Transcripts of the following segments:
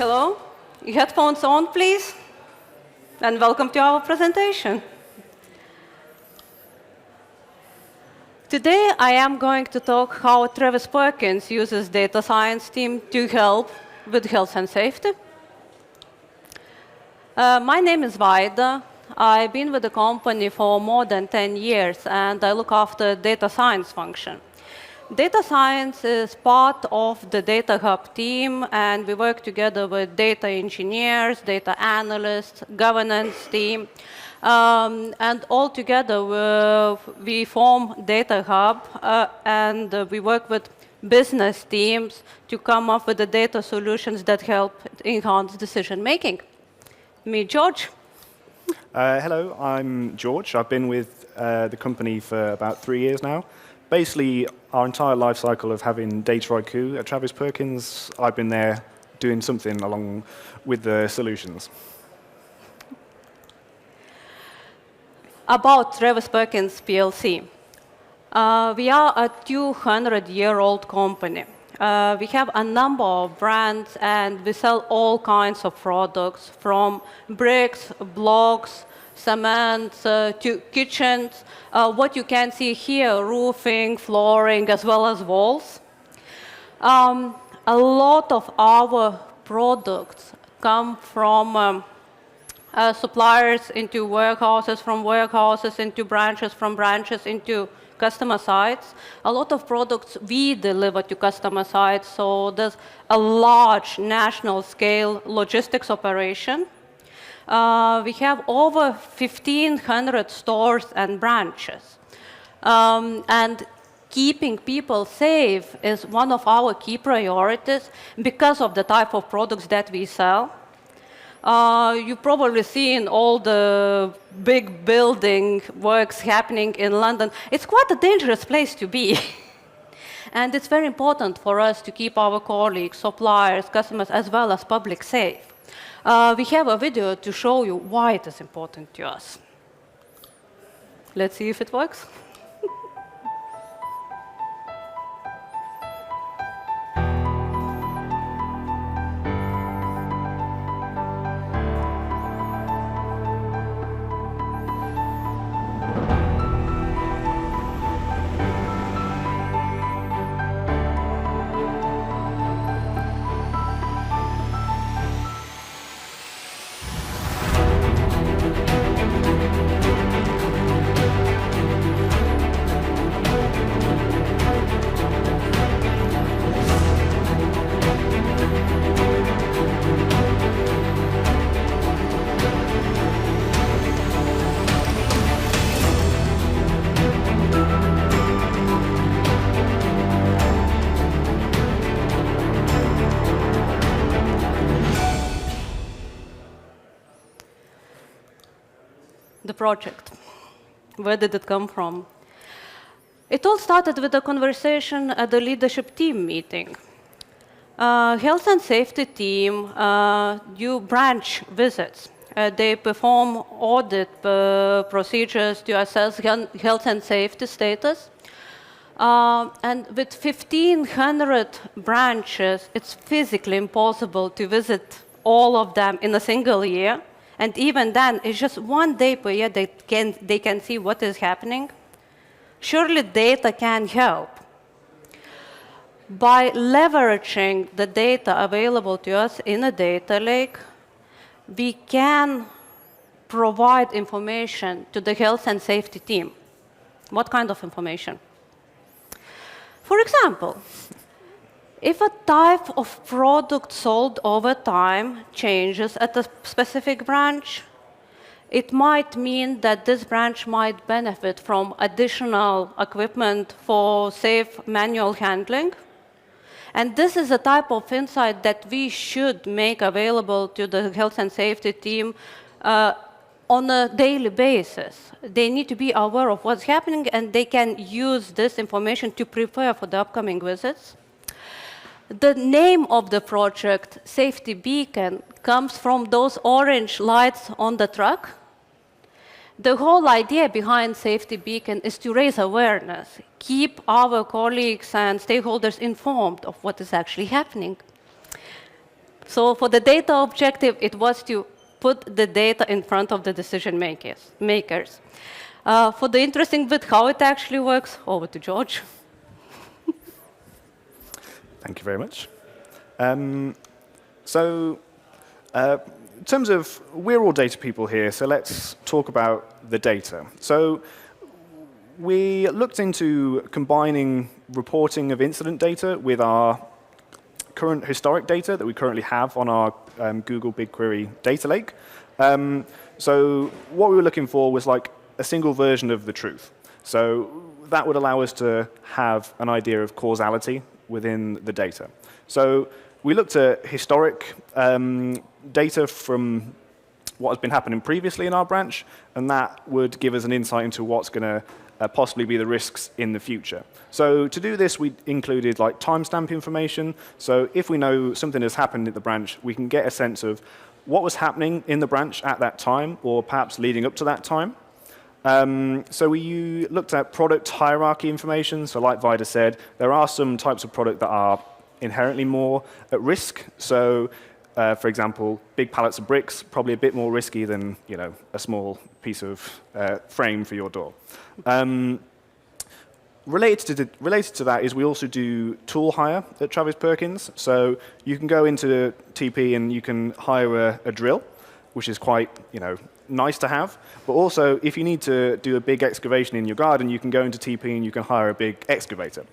Hello, headphones on, please, and welcome to our presentation. Today, I am going to talk how Travis Perkins uses data science team to help with health and safety. My name is Vaida. I've been with the company for more than 10 years, and I look after data science function. Data science is part of the Data Hub team, and we work together with data engineers, data analysts, governance team, and all together we form Data Hub, and we work with business teams to come up with the data solutions that help enhance decision making. Me, George. Hello, I'm George. I've been with the company for about 3 years now. Basically, our entire life cycle of having Dataiku at Travis Perkins, I've been there doing something along with the solutions. About Travis Perkins PLC. We are a 200-year-old company. We have a number of brands, and we sell all kinds of products, from bricks, blocks, cement, to kitchens. What you can see here, roofing, flooring, as well as walls. A lot of our products come from suppliers into warehouses, from warehouses into branches, from branches into customer sites. A lot of products we deliver to customer sites, so there's a large national scale logistics operation. We have over 1,500 stores and branches. And keeping people safe is one of our key priorities because of the type of products that we sell. You've probably seen all the big building works happening in London. It's quite a dangerous place to be. And it's very important for us to keep our colleagues, suppliers, customers, as well as public safe. We have a video to show you why it is important to us. Let's see if it works. The project. Where did it come from? It all started with a conversation at the leadership team meeting. Health and safety team do branch visits. They perform audit procedures to assess health and safety status. And with 1,500 branches, it's physically impossible to visit all of them in a single year. And even then, it's just 1 day per year they can see what is happening. Surely data can help. By leveraging the data available to us in a data lake, we can provide information to the health and safety team. What kind of information? For example, if a type of product sold over time changes at a specific branch, it might mean that this branch might benefit from additional equipment for safe manual handling. And this is a type of insight that we should make available to the health and safety team on a daily basis. They need to be aware of what's happening, and they can use this information to prepare for the upcoming visits. The name of the project, Safety Beacon, comes from those orange lights on the truck. The whole idea behind Safety Beacon is to raise awareness, keep our colleagues and stakeholders informed of what is actually happening. So for the data objective, it was to put the data in front of the decision makers. For the interesting bit, how it actually works, over to George. Thank you very much. In terms of, we're all data people here, so let's talk about the data. So we looked into combining reporting of incident data with our current historic data that we currently have on our Google BigQuery data lake. So what we were looking for was like a single version of the truth. So that would allow us to have an idea of causality within the data. So we looked at historic data from what has been happening previously in our branch, and that would give us an insight into what's going to possibly be the risks in the future. So to do this, we included like timestamp information. So if we know something has happened at the branch, we can get a sense of what was happening in the branch at that time, or perhaps leading up to that time. So we looked at product hierarchy information. So like Vida said, there are some types of product that are inherently more at risk. So for example, big pallets of bricks, probably a bit more risky than a small piece of frame for your door. Related to that is we also do tool hire at Travis Perkins. So you can go into TP and you can hire a drill, which is quite nice to have. But also, if you need to do a big excavation in your garden, you can go into TP and you can hire a big excavator.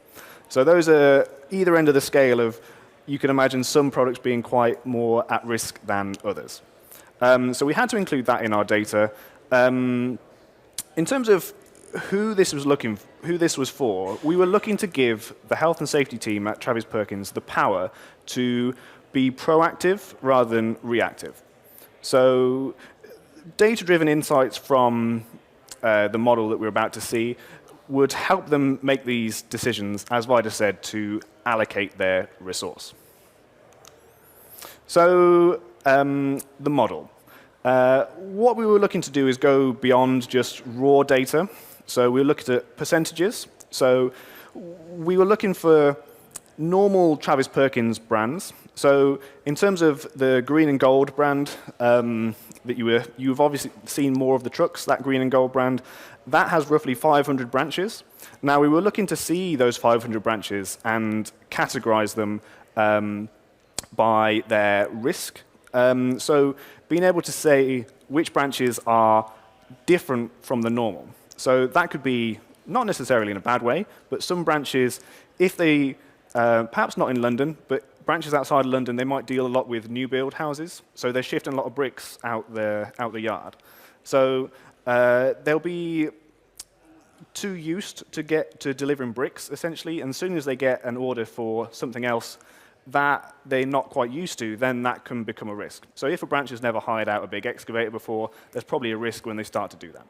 So those are either end of the scale of, you can imagine some products being quite more at risk than others. So we had to include that in our data. In terms of who this was for, we were looking to give the health and safety team at Travis Perkins the power to be proactive rather than reactive. So data-driven insights from the model that we're about to see would help them make these decisions, as Vida said, to allocate their resource. So the model. What we were looking to do is go beyond just raw data. So we looked at percentages. So we were looking for normal Travis Perkins brands. So in terms of the green and gold brand, that you've obviously seen more of the trucks, that green and gold brand, that has roughly 500 branches. Now, we were looking to see those 500 branches and categorize them by their risk. So being able to say which branches are different from the normal. So that could be not necessarily in a bad way, but some branches, if they, perhaps not in London, but branches outside of London, they might deal a lot with new build houses. So they're shifting a lot of bricks out the yard. So they'll be too used to delivering bricks, essentially. And as soon as they get an order for something else that they're not quite used to, then that can become a risk. So if a branch has never hired out a big excavator before, there's probably a risk when they start to do that.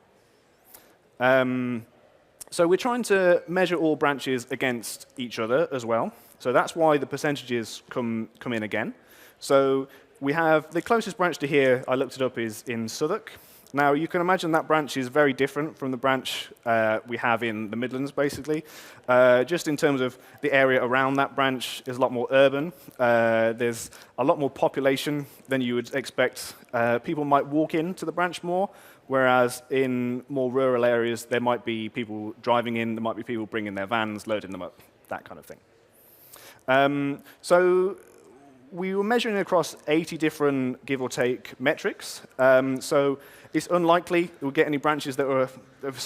So we're trying to measure all branches against each other as well. So that's why the percentages come in again. So we have the closest branch to here, I looked it up, is in Southwark. Now, you can imagine that branch is very different from the branch we have in the Midlands, basically. Just in terms of the area around that branch is a lot more urban. There's a lot more population than you would expect. People might walk into the branch more, whereas in more rural areas, there might be people driving in, there might be people bringing their vans, loading them up, that kind of thing. So we were measuring across 80 different, give or take, metrics. So it's unlikely we'll get any branches that were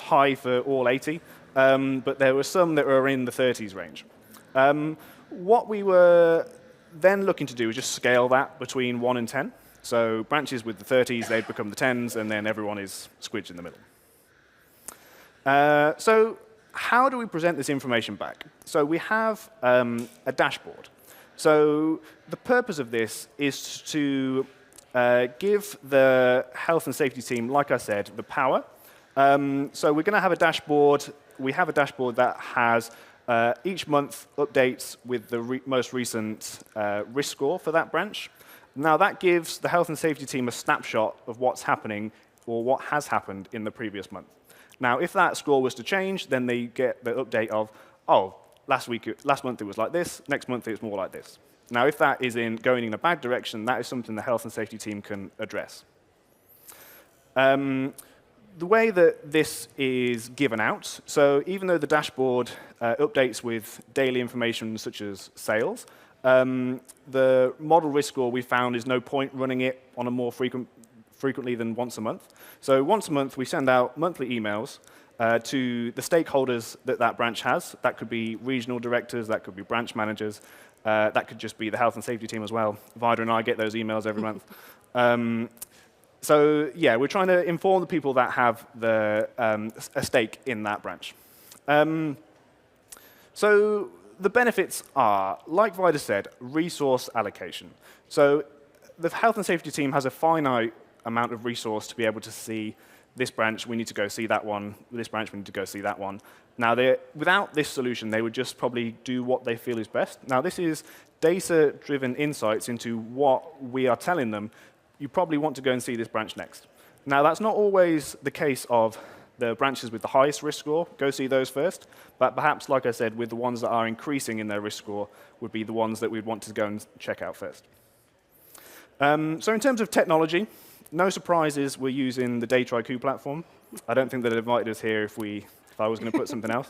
high for all 80, but there were some that were in the 30s range. What we were then looking to do was just scale that between 1 and 10. So branches with the 30s, they'd become the 10s, and then everyone is squidged in the middle. So how do we present this information back? So we have a dashboard. So the purpose of this is to give the health and safety team, like I said, the power. So we're going to have a dashboard. We have a dashboard that has each month updates with the most recent risk score for that branch. Now that gives the health and safety team a snapshot of what's happening or what has happened in the previous month. Now, if that score was to change, then they get the update of, oh, last month it was like this, next month it's more like this. Now, if that is going in a bad direction, that is something the health and safety team can address. The way that this is given out, so even though the dashboard updates with daily information such as sales, the model risk score we found is no point running it on a more frequently than once a month. So once a month, we send out monthly emails to the stakeholders that that branch has. That could be regional directors, that could be branch managers, that could just be the health and safety team as well. Vida and I get those emails every month. So yeah, we're trying to inform the people that have a stake in that branch. So the benefits are, like Vida said, resource allocation. So the health and safety team has a finite amount of resource to be able to see this branch, we need to go see that one. This branch, we need to go see that one. Now, without this solution, they would just probably do what they feel is best. Now, this is data-driven insights into what we are telling them. You probably want to go and see this branch next. Now, that's not always the case of the branches with the highest risk score. Go see those first. But perhaps, like I said, with the ones that are increasing in their risk score would be the ones that we'd want to go and check out first. So in terms of technology, no surprises, we're using the Dataiku platform. I don't think they'd invited us here if I was going to put something else.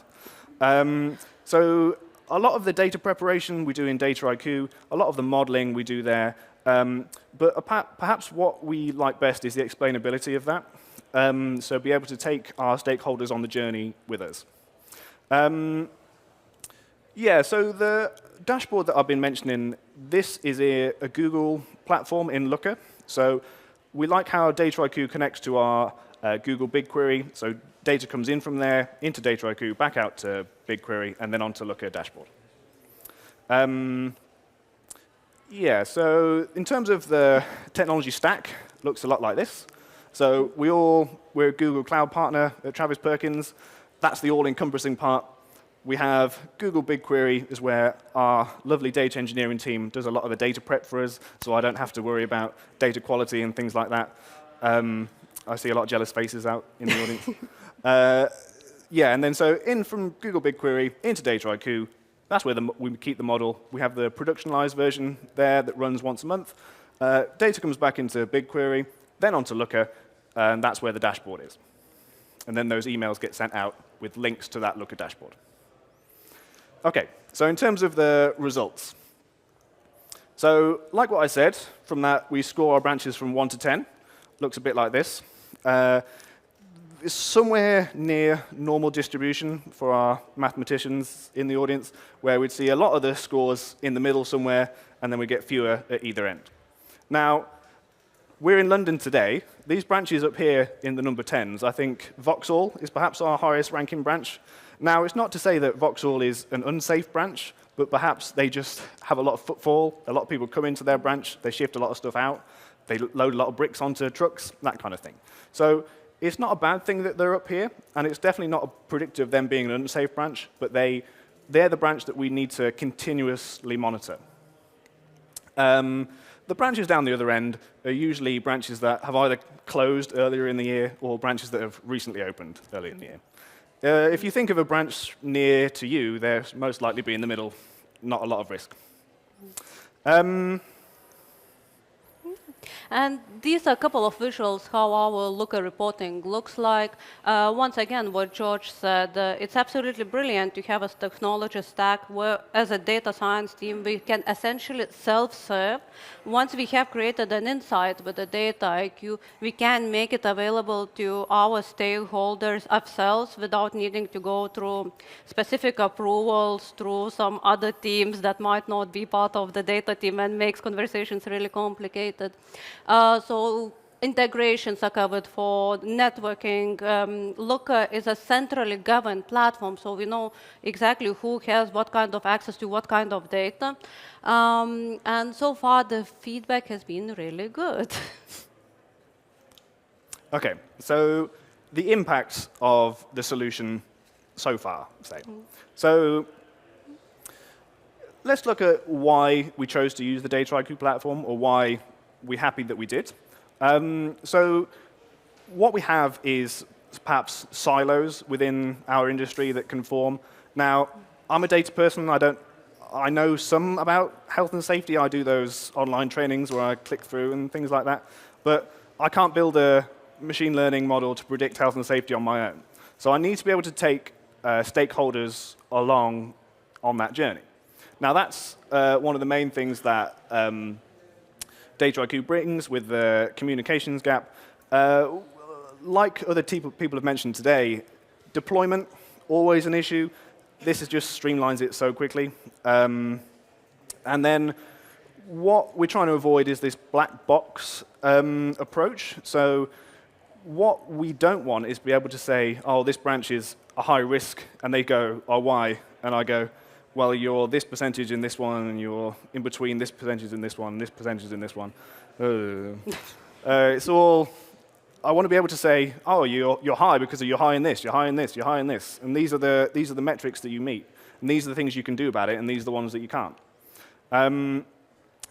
So a lot of the data preparation we do in Dataiku, a lot of the modeling we do there. But perhaps what we like best is the explainability of that. So be able to take our stakeholders on the journey with us. Yeah, so the dashboard that I've been mentioning, this is a Google platform in Looker. So we like how Dataiku connects to our Google BigQuery. So data comes in from there, into Dataiku, back out to BigQuery, and then onto Looker dashboard. Yeah, so in terms of the technology stack, looks a lot like this. So we're a Google Cloud partner at Travis Perkins. That's the all-encompassing part. We have Google BigQuery is where our lovely data engineering team does a lot of the data prep for us, so I don't have to worry about data quality and things like that. I see a lot of jealous faces out in the audience. Yeah, and then so in from Google BigQuery into Dataiku, that's where we keep the model. We have the productionalized version there that runs once a month. Data comes back into BigQuery, then onto Looker, and that's where the dashboard is. And then those emails get sent out with links to that Looker dashboard. OK, so in terms of the results. So like what I said, from that, we score our branches from 1 to 10. Looks a bit like this. It's somewhere near normal distribution for our mathematicians in the audience, where we'd see a lot of the scores in the middle somewhere, and then we get fewer at either end. Now, we're in London today. These branches up here in the number 10s, I think Vauxhall is perhaps our highest ranking branch. Now, it's not to say that Vauxhall is an unsafe branch, but perhaps they just have a lot of footfall. A lot of people come into their branch. They shift a lot of stuff out. They load a lot of bricks onto trucks, that kind of thing. So it's not a bad thing that they're up here, and it's definitely not a predictor of them being an unsafe branch, but they're the branch that we need to continuously monitor. The branches down the other end are usually branches that have either closed earlier in the year or branches that have recently opened earlier in the year. If you think of a branch near to you, they're most likely be in the middle, not a lot of risk. And these are a couple of visuals how our Looker reporting looks like. Once again, what George said, it's absolutely brilliant to have a technology stack where, as a data science team, we can essentially self-serve. Once we have created an insight with the Dataiku, we can make it available to our stakeholders ourselves without needing to go through specific approvals, through some other teams that might not be part of the data team and makes conversations really complicated. So integrations are covered for networking. Looker is a centrally governed platform, so we know exactly who has what kind of access to what kind of data. And so far, the feedback has been really good. OK, so the impacts of the solution so far, say. So let's look at why we chose to use the Dataiku platform, or why we're happy that we did. So what we have is perhaps silos within our industry that can form. Now, I'm a data person. I know some about health and safety. I do those online trainings where I click through and things like that. But I can't build a machine learning model to predict health and safety on my own. So I need to be able to take stakeholders along on that journey. Now, that's one of the main things that Dataiku brings with the communications gap. Like other people have mentioned today, deployment, always an issue. This is just streamlines it so quickly. And then what we're trying to avoid is this black box approach. So what we don't want is to be able to say, oh, this branch is a high risk, and they go, oh, why? And I go, well, you're this percentage in this one, and you're in between this percentage in this one, this percentage in this one. It's all, I want to be able to say, oh, you're high because you're high in this, you're high in this, you're high in this. And these are the metrics that you meet. And these are the things you can do about it, and these are the ones that you can't.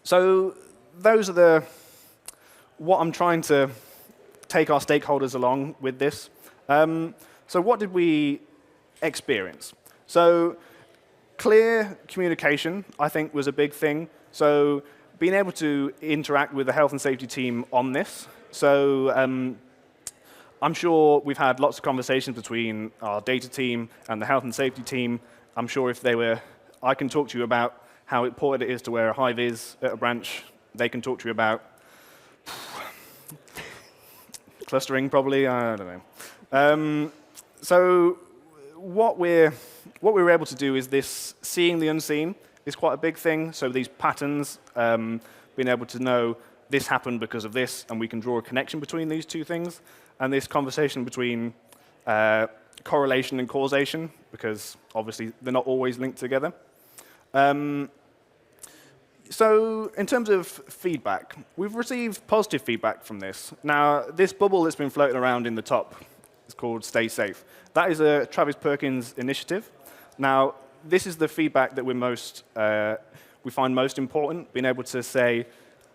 So those are what I'm trying to take our stakeholders along with this. So what did we experience? So clear communication, I think, was a big thing. So being able to interact with the health and safety team on this. So I'm sure we've had lots of conversations between our data team and the health and safety team. I'm sure if they were, I can talk to you about how important it is to wear a high vis at a branch. They can talk to you about clustering, probably. I don't know. So what we were able to do is this seeing the unseen is quite a big thing. So these patterns, being able to know this happened because of this, and we can draw a connection between these two things, and this conversation between correlation and causation, because obviously they're not always linked together. So in terms of feedback, we've received positive feedback from this. Now, this bubble that's been floating around in the top is called Stay Safe. That is a Travis Perkins initiative. Now, this is the feedback that we find most important, being able to say,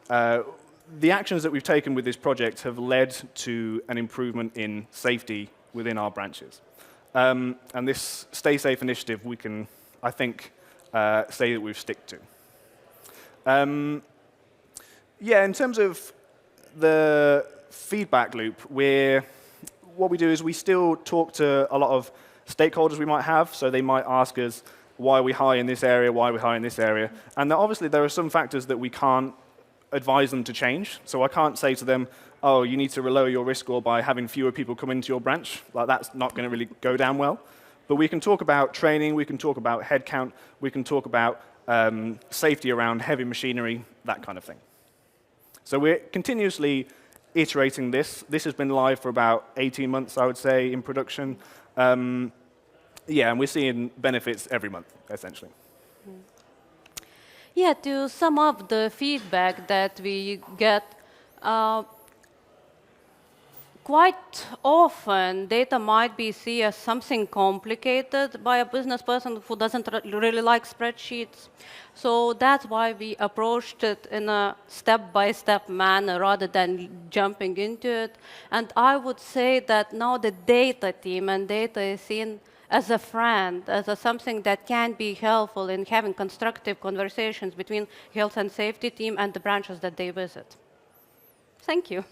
the actions that we've taken with this project have led to an improvement in safety within our branches. And this Stay Safe initiative, we can, I think, say that we've stick to. Yeah, in terms of the feedback loop, what we do is we still talk to a lot of stakeholders we might have. So they might ask us, why are we high in this area? Why are we high in this area? And obviously, there are some factors that we can't advise them to change. So I can't say to them, oh, you need to lower your risk score by having fewer people come into your branch. Like, that's not going to really go down well. But we can talk about training. We can talk about headcount. We can talk about safety around heavy machinery, that kind of thing. So we're continuously iterating this. This has been live for about 18 months, I would say, in production. Yeah, and we're seeing benefits every month, essentially. Yeah, to sum up the feedback that we get, quite often, data might be seen as something complicated by a business person who doesn't really like spreadsheets. So that's why we approached it in a step-by-step manner rather than jumping into it. And I would say that now the data team and data is seen as a friend, as something that can be helpful in having constructive conversations between health and safety team and the branches that they visit. Thank you.